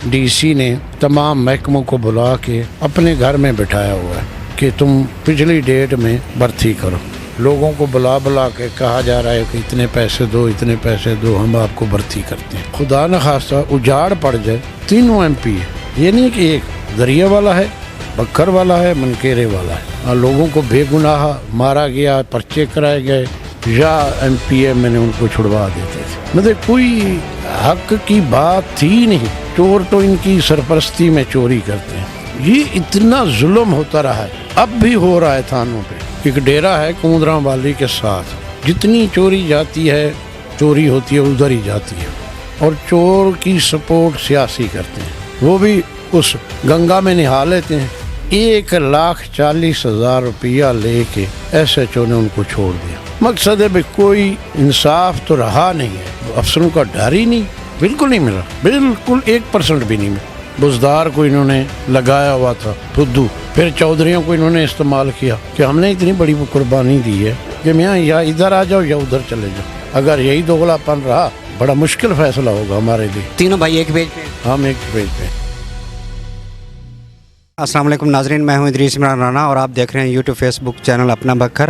D C نے تمام محکموں کو بلا کے اپنے گھر میں بٹھایا ہوا ہے کہ تم پچھلی ڈیٹ میں بھرتی کرو. لوگوں کو بلا بلا کے کہا جا رہا ہے کہ اتنے پیسے دو، اتنے پیسے دو، ہم آپ کو بھرتی کرتے ہیں. خدا نخواستہ اجاڑ پڑ جائے. تینوں ایم پی ہے، یہ نہیں کہ ایک دریا والا ہے، بکھر والا ہے، منکیرے والا ہے. لوگوں کو بے گناہ مارا گیا، پرچے کرائے گئے، یا ایم پی اے میں نے ان کو چھڑوا دیتے تھے. مطلب کوئی حق کی بات تھی نہیں. چور تو ان کی سرپرستی میں چوری کرتے ہیں. یہ اتنا ظلم ہوتا رہا ہے، اب بھی ہو رہا ہے تھانوں پہ. ایک ڈیرا ہے کوندراں والی کے ساتھ، جتنی چوری جاتی ہے، چوری ہوتی ہے ادھر ہی جاتی ہے. اور چور کی سپورٹ سیاسی کرتے ہیں. وہ بھی اس گنگا میں نہا لیتے ہیں. 1,40,000 روپیہ لے کے ایس ایچ او نے ان کو چھوڑ دیا. مقصد ہے بھائی کوئی انصاف تو رہا نہیں ہے. افسروں کا ڈر ہی نہیں، بالکل نہیں ملا، بالکل 1% بھی نہیں ملا. بزدار کو انہوں نے لگایا ہوا تھا پھدو، پھر چودھریوں کو انہوں نے استعمال کیا کہ ہم نے اتنی بڑی قربانی دی ہے کہ میاں یا ادھر آ جاؤ یا ادھر چلے جاؤ. اگر یہی دوغلا پن رہا بڑا مشکل فیصلہ ہوگا ہمارے لیے. تینوں بھائی ایک پیج پہ، ہم ایک پیج پہ. السلام علیکم ناظرین، میں ہوں ادریس عمران رانا اور آپ دیکھ رہے ہیں یوٹیوب فیس بک چینل اپنا بکھر.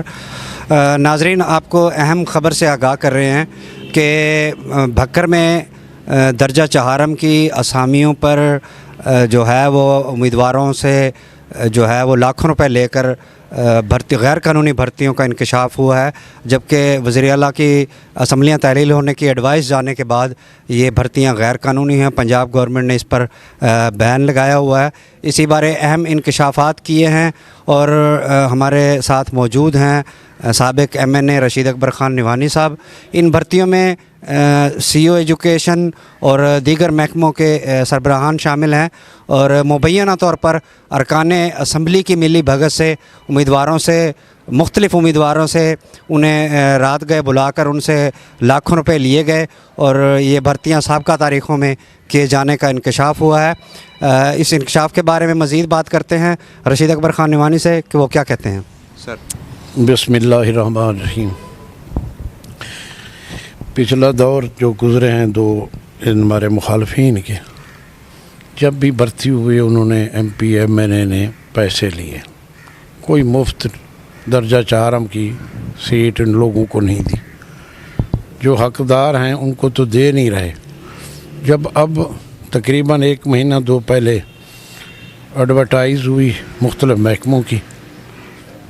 ناظرین، آپ کو اہم خبر سے آگاہ کر رہے ہیں کہ بھکر میں درجہ چہارم کی اسامیوں پر جو ہے وہ امیدواروں سے جو ہے وہ لاکھوں روپے لے کر غیر قانونی بھرتیوں کا انکشاف ہوا ہے. جبکہ وزیر اعلیٰ کی اسمبلیاں تحلیل ہونے کی ایڈوائس جانے کے بعد یہ بھرتیاں غیر قانونی ہیں. پنجاب گورنمنٹ نے اس پر بین لگایا ہوا ہے. اسی بارے اہم انکشافات کیے ہیں اور ہمارے ساتھ موجود ہیں سابق ایم این اے رشید اکبر خان نوانی صاحب. ان بھرتیوں میں سی او ایجوکیشن اور دیگر محکموں کے سربراہان شامل ہیں اور مبینہ طور پر ارکان اسمبلی کی ملی بھگت سے مختلف امیدواروں سے انہیں رات گئے بلا کر ان سے لاکھوں روپے لیے گئے اور یہ بھرتیاں سابقہ تاریخوں میں کیے جانے کا انکشاف ہوا ہے. اس انکشاف کے بارے میں مزید بات کرتے ہیں رشید اکبر خان نوانی سے کہ وہ کیا کہتے ہیں. سر بسم اللہ الرحمن الرحیم. پچھلا دور جو گزرے ہیں دو ہمارے مخالفین کے، جب بھی بھرتی ہوئی انہوں نے ایم پی ایم این اے نے پیسے لیے. کوئی مفت درجہ چہارم کی سیٹ ان لوگوں کو نہیں دی. جو حقدار ہیں ان کو تو دے نہیں رہے. جب اب تقریباً 1 مہینہ دو پہلے ایڈورٹائز ہوئی مختلف محکموں کی،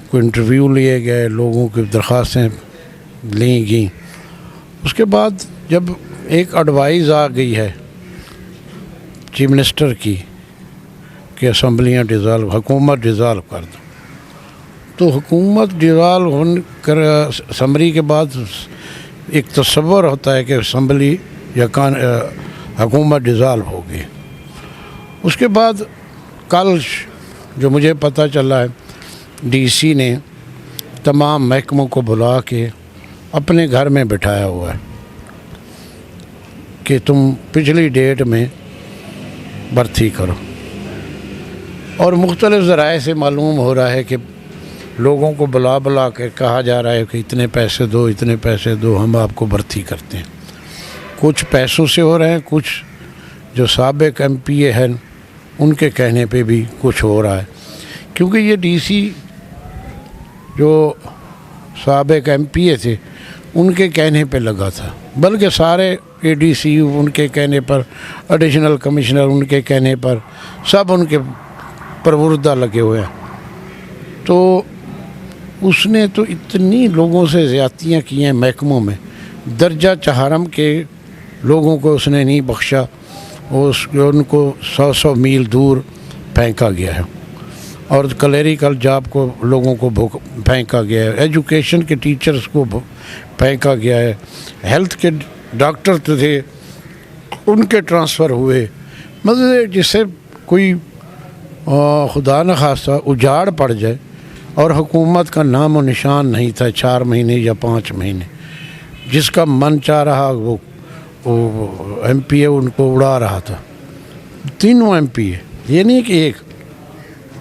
کوئی انٹرویو لیے گئے، لوگوں کی درخواستیں لی گئیں. اس کے بعد جب ایک ایڈوائز آ گئی ہے چیف منسٹر کی کہ اسمبلیاں ڈیزالو، حکومت ڈیزالو کر دو، تو حکومت ڈیزالو کر اسمبلی کے بعد ایک تصور ہوتا ہے کہ اسمبلی یا حکومت ڈیزالو ہوگی. اس کے بعد کل جو مجھے پتہ چلا ہے ڈی سی نے تمام محکموں کو بلا کے اپنے گھر میں بٹھایا ہوا ہے کہ تم پچھلی ڈیٹ میں بھرتی کرو. اور مختلف ذرائع سے معلوم ہو رہا ہے کہ لوگوں کو بلا بلا کے کہا جا رہا ہے کہ اتنے پیسے دو، اتنے پیسے دو، ہم آپ کو بھرتی کرتے ہیں. کچھ پیسوں سے ہو رہے ہیں، کچھ جو سابق ایم پی اے ہیں ان کے کہنے پہ بھی کچھ ہو رہا ہے. کیونکہ یہ ڈی سی جو سابق ایم پی اے تھے ان کے کہنے پہ لگا تھا، بلکہ سارے اے ڈی سی ان کے کہنے پر، ایڈیشنل کمشنر ان کے کہنے پر، سب ان کے پروردہ لگے ہوئے ہیں. تو اس نے تو اتنی لوگوں سے زیادتیاں کی ہیں محکموں میں. درجہ چہارم کے لوگوں کو اس نے نہیں بخشا، ان کو 100 میل دور پھینکا گیا ہے. اور کلیریکل جاب کو لوگوں کو پھینکا گیا ہے، ایجوکیشن کے ٹیچرز کو پھینکا گیا ہے، ہیلتھ کے ڈاکٹر تھے ان کے ٹرانسفر ہوئے. مطلب جس سے کوئی خدا نخواستہ اجاڑ پڑ جائے اور حکومت کا نام و نشان نہیں تھا 4 مہینے یا 5 مہینے. جس کا من چاہ رہا وہ ایم پی اے ان کو اڑا رہا تھا. تینوں ایم پی اے، یہ نہیں کہ ایک،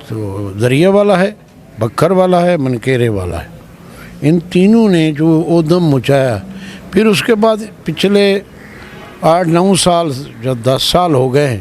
تو دریا والا ہے، بکھر والا ہے، منکیرے والا ہے. ان تینوں نے جو اودم مچایا. پھر اس کے بعد پچھلے 8-9 سال یا 10 سال ہو گئے ہیں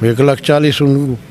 1,40,000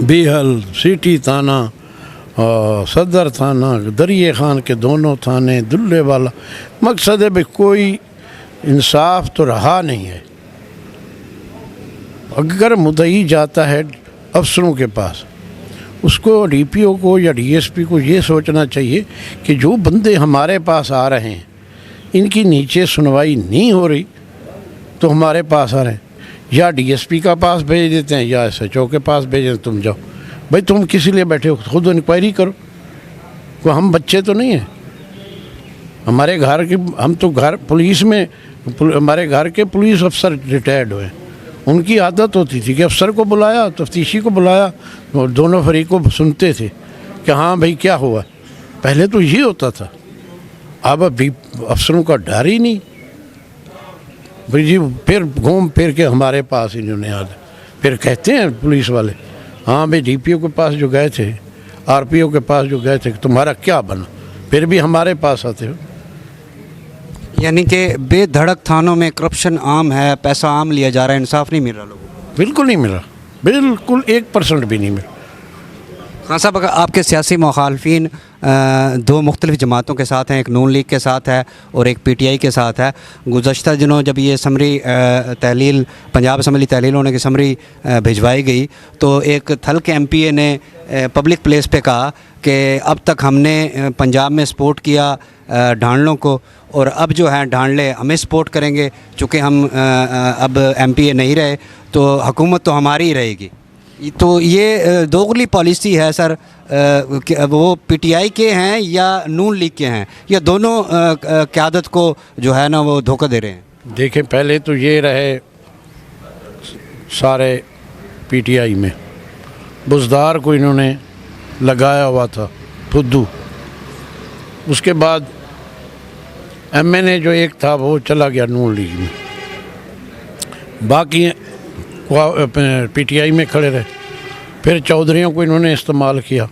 بیہل، سٹی تھانہ، صدر تھانہ، دریائے خان کے دونوں تھانے، دلے والا. مقصد ہے بھائی کوئی انصاف تو رہا نہیں ہے. اگر مدعی جاتا ہے افسروں کے پاس، اس کو ڈی پی او کو یا ڈی ایس پی کو یہ سوچنا چاہیے کہ جو بندے ہمارے پاس آ رہے ہیں ان کی نیچے سنوائی نہیں ہو رہی تو ہمارے پاس آ رہے ہیں، یا ڈی ایس پی کا پاس بھیج دیتے ہیں یا ایس ایچ او کے پاس بھیج دیتے ہیں. تم جاؤ بھائی، تم کسی لیے بیٹھے ہو؟ خود انکوائری کرو. کوئی ہم بچے تو نہیں ہیں. ہمارے گھر کے ہم تو گھر پولیس میں، ہمارے گھر کے پولیس افسر ریٹائرڈ ہوئے، ان کی عادت ہوتی تھی کہ افسر کو بلایا، تفتیشی کو بلایا، اور دونوں فریقوں سنتے تھے کہ ہاں بھائی کیا ہوا. پہلے تو یہ ہوتا تھا، اب ابھی افسروں کا ڈر ہی نہیں. بھائی جی پھر گھوم پھر کے ہمارے پاس انہوں نے پھر کہتے ہیں پولیس والے، ہاں بھائی ڈی پی او کے پاس جو گئے تھے، آر پی او کے پاس جو گئے تھے، تمہارا کیا بنا؟ پھر بھی ہمارے پاس آتے ہو. یعنی کہ بے دھڑک تھانوں میں کرپشن عام ہے، پیسہ عام لیا جا رہا ہے، انصاف نہیں مل رہا لوگوں کو. بالکل نہیں ملا، بالکل 1% بھی نہیں ملا. خان صاحب، اگر آپ کے سیاسی مخالفین دو مختلف جماعتوں کے ساتھ ہیں، ایک نون لیگ کے ساتھ ہے اور ایک پی ٹی آئی کے ساتھ ہے. گزشتہ دنوں جب یہ سمری تحلیل، پنجاب اسمبلی تحلیل ہونے کی سمری بھجوائی گئی تو ایک تھل کے ایم پی اے نے پبلک پلیس پہ کہا کہ اب تک ہم نے پنجاب میں سپورٹ کیا ڈھانڈلوں کو، اور اب جو ہے ڈھانڈلے ہمیں سپورٹ کریں گے. چونکہ ہم اب ایم پی اے نہیں رہے تو حکومت تو ہماری ہی رہے گی. تو یہ دوغلی پالیسی ہے سر. وہ پی ٹی آئی کے ہیں یا نون لیگ کے ہیں، یا دونوں قیادت کو جو ہے نا وہ دھوکہ دے رہے ہیں؟ دیکھیں، پہلے تو یہ رہے سارے پی ٹی آئی میں بزدار کو انہوں نے لگایا ہوا تھا پھدو. اس کے بعد ایم این اے جو ایک تھا وہ چلا گیا نون لیگ میں، باقی پی ٹی آئی میں کھڑے رہے. پھر چودھریوں کو انہوں نے استعمال کیا.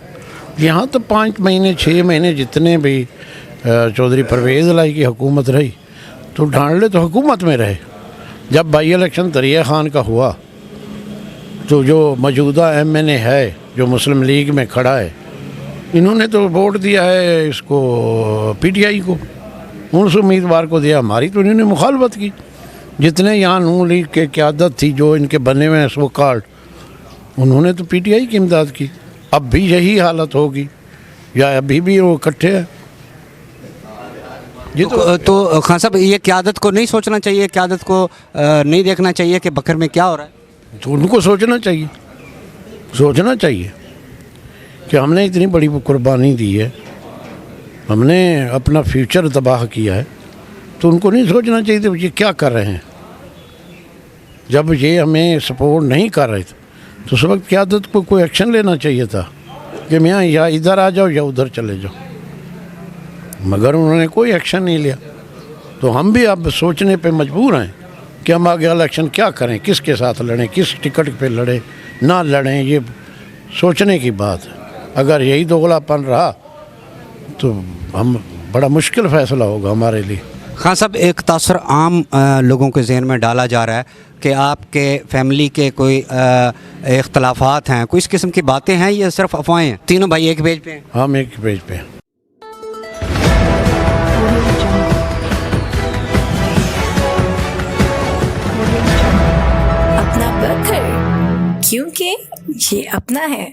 یہاں تو 5 مہینے 6 مہینے جتنے بھی چودھری پرویز الہی کی حکومت رہی تو ڈھانڈلے تو حکومت میں رہے. جب بائی الیکشن دریائے خان کا ہوا تو جو موجودہ ایم این اے ہے جو مسلم لیگ میں کھڑا ہے، انہوں نے تو ووٹ دیا ہے اس کو پی ٹی آئی کو، اس امیدوار کو دیا. ہماری تو انہوں نے مخالفت کی. جتنے یہاں نون لیگ کے قیادت تھی جو ان کے بنے ہوئے ہیں سو کالڈ، انہوں نے تو پی ٹی آئی کی امداد کی. اب بھی یہی حالت ہوگی یا ابھی بھی وہ اکٹھے ہیں؟ یہ تو خان صاحب، یہ قیادت کو نہیں سوچنا چاہیے، قیادت کو نہیں دیکھنا چاہیے کہ بکر میں کیا ہو رہا ہے؟ تو ان کو سوچنا چاہیے کہ ہم نے اتنی بڑی قربانی دی ہے، ہم نے اپنا فیوچر تباہ کیا ہے، تو ان کو نہیں سوچنا چاہیے تھا یہ کیا کر رہے ہیں. جب یہ ہمیں سپورٹ نہیں کر رہے تھے تو اس وقت قیادت کو کوئی ایکشن لینا چاہیے تھا کہ میاں یا ادھر آ جاؤ یا ادھر چلے جاؤ، مگر انہوں نے کوئی ایکشن نہیں لیا. تو ہم بھی اب سوچنے پہ مجبور ہیں کہ ہم آگے الیکشن کیا کریں، کس کے ساتھ لڑیں، کس ٹکٹ پہ لڑیں، نہ لڑیں. یہ سوچنے کی بات ہے. اگر یہی دوغلا پن رہا تو ہم بڑا مشکل فیصلہ ہوگا ہمارے لیے. خان صاحب، ایک تاثر عام لوگوں کے ذہن میں ڈالا جا رہا ہے کہ آپ کے فیملی کے کوئی اختلافات ہیں، کوئی اس قسم کی باتیں ہیں یا صرف افواہیں ہیں؟ تینوں بھائی ایک پیج پہ ہیں؟ ہم ایک پیج پہ ہیں. اپنا بکھر، کیونکہ یہ اپنا ہے.